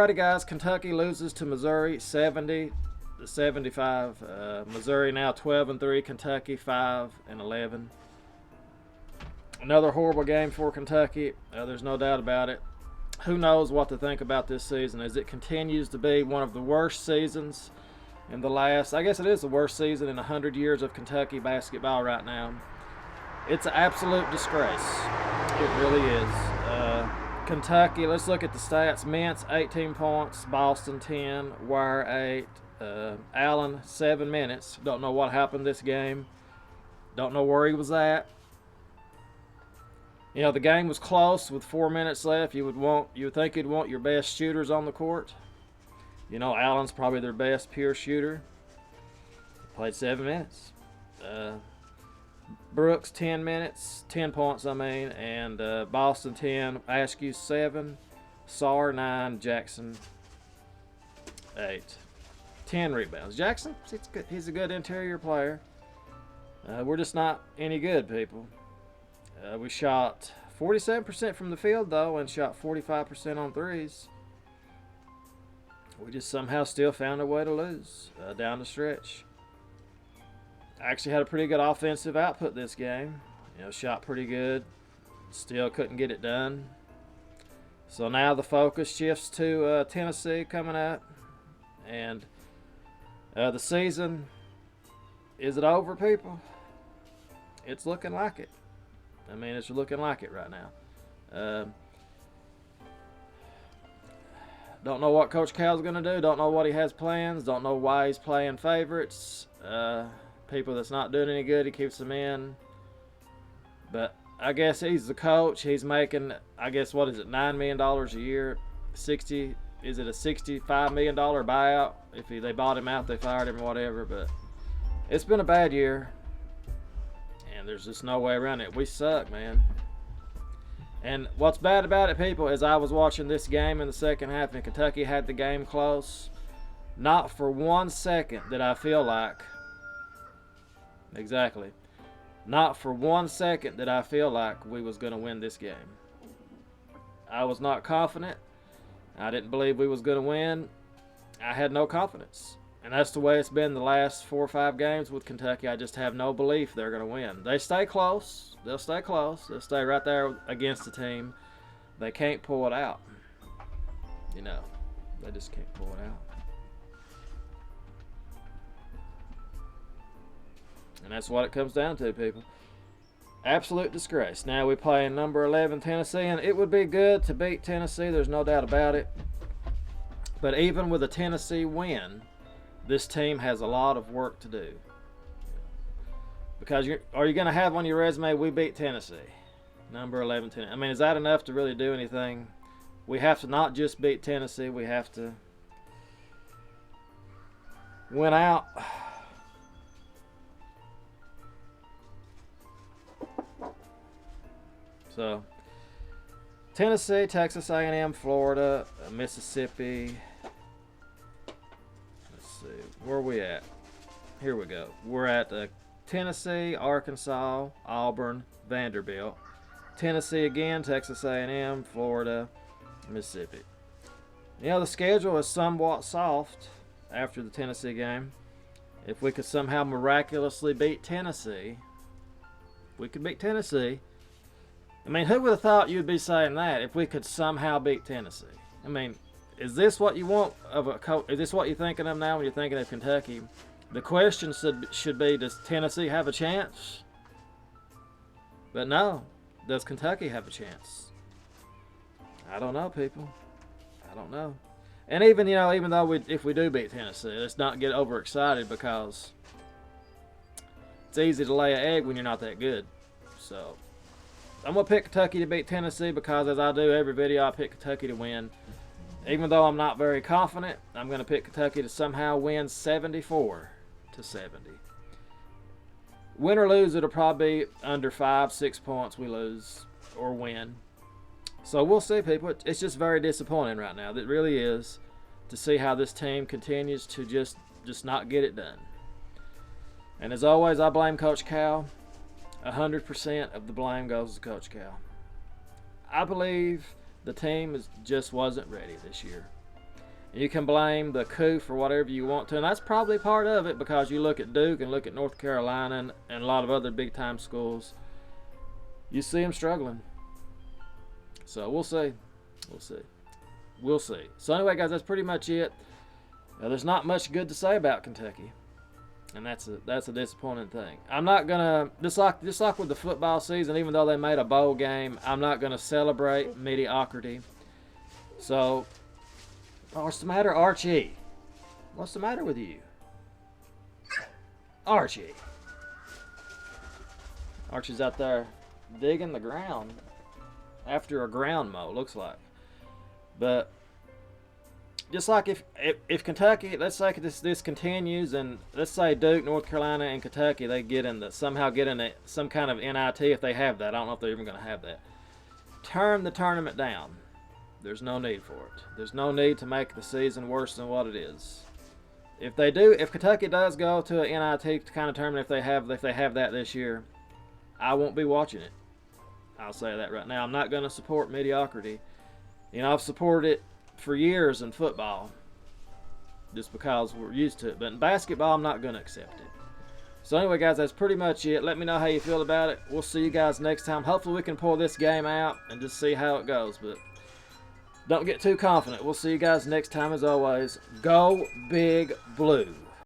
Alrighty, guys. Kentucky loses to Missouri 70-75. Missouri now 12-3. Kentucky 5-11. Another horrible game for Kentucky. There's no doubt about it. Who knows what to think about this season as it continues to be one of the worst seasons in the last, I guess it is the worst season in 100 years of Kentucky basketball right now. It's an absolute disgrace. It really is. Kentucky, let's look at the stats. Mintz, 18 points. Boston, 10. Wire, 8. Allen, 7 minutes. Don't know what happened this game. Don't know where he was at. You know, the game was close with 4 minutes left. You would think you'd want your best shooters on the court. You know, Allen's probably their best pure shooter. Played 7 minutes. Brooks, 10 minutes, 10 points, and Boston, 10, Askew, 7, Sarr, 9, Jackson, 8. 10 rebounds. Jackson, he's a good interior player. We're just not any good, people. We shot 47% from the field, though, and shot 45% on threes. We just somehow still found a way to lose down the stretch. Actually had a pretty good offensive output this game. You know, shot pretty good. Still couldn't get it done. So now the focus shifts to Tennessee coming up. And the season, is it over, people? It's looking like it. I mean, it's looking like it right now. Don't know what Coach Cal's going to do. Don't know what he has plans. Don't know why he's playing favorites. People that's not doing any good, he keeps them in. But I guess he's the coach. He's making, I guess, what is it, $9 million a year? Is it a $65 million buyout? If they bought him out, they fired him or whatever. But it's been a bad year. And there's just no way around it. We suck, man. And what's bad about it, people, is I was watching this game in the second half, and Kentucky had the game close. Not for 1 second did I feel like, exactly, not for 1 second did I feel like we was going to win this game. I was not confident. I didn't believe we was going to win. I had no confidence. And that's the way it's been the last 4 or 5 games with Kentucky. I just have no belief they're going to win. They stay close. They'll stay close. They'll stay right there against the team. They can't pull it out. You know, they just can't pull it out. And that's what it comes down to, people. Absolute disgrace. Now we play in number 11 Tennessee, and it would be good to beat Tennessee. There's no doubt about it. But even with a Tennessee win, this team has a lot of work to do. Because are you going to have on your resume, we beat Tennessee? Number 11 Tennessee. I mean, is that enough to really do anything? We have to not just beat Tennessee. We have to win out. So, Tennessee, Texas A&M, Florida, Mississippi. Let's see, where are we at? Here we go. We're at Tennessee, Arkansas, Auburn, Vanderbilt. Tennessee again, Texas A&M, Florida, Mississippi. You know, the schedule is somewhat soft after the Tennessee game. If we could somehow miraculously beat Tennessee, we could beat Tennessee. I mean, who would have thought you'd be saying that if we could somehow beat Tennessee? I mean, is this what you want of a coach? Is this what you're thinking of now when you're thinking of Kentucky? The question should be, does Tennessee have a chance? But no, does Kentucky have a chance? I don't know, people. I don't know. And even, you know, even though if we do beat Tennessee, let's not get overexcited because it's easy to lay an egg when you're not that good. So I'm going to pick Kentucky to beat Tennessee because, as I do every video, I pick Kentucky to win. Even though I'm not very confident, I'm going to pick Kentucky to somehow win 74-70. Win or lose, it'll probably be under 5-6 points we lose or win. So we'll see, people. It's just very disappointing right now. It really is, to see how this team continues to just not get it done. And as always, I blame Coach Cal. 100% of the blame goes to Coach Cal. I believe the team just wasn't ready this year. You can blame the coup for whatever you want to, and that's probably part of it, because you look at Duke and look at North Carolina and a lot of other big-time schools. You see them struggling. So we'll see. We'll see. So anyway, guys, that's pretty much it. There's not much good to say about Kentucky, and that's a disappointing thing. I'm not gonna, just like with the football season, even though they made a bowl game, I'm not gonna celebrate mediocrity. So, what's the matter, Archie? What's the matter with you, Archie? Archie's out there digging the ground after a ground mow, looks like. But just like if Kentucky, let's say this continues, and let's say Duke, North Carolina, and Kentucky, they somehow get in some kind of NIT, if they have that. I don't know if they're even going to have that. Turn the tournament down. There's no need for it. There's no need to make the season worse than what it is. If Kentucky does go to an NIT kind of tournament, if they have that this year, I won't be watching it. I'll say that right now. I'm not going to support mediocrity. You know, I've supported it for years in football, just because we're used to it. But in basketball, I'm not going to accept it. So anyway, guys, that's pretty much it. Let me know how you feel about it. We'll see you guys next time. Hopefully we can pull this game out and just see how it goes. But don't get too confident. We'll see you guys next time. As always, go Big Blue.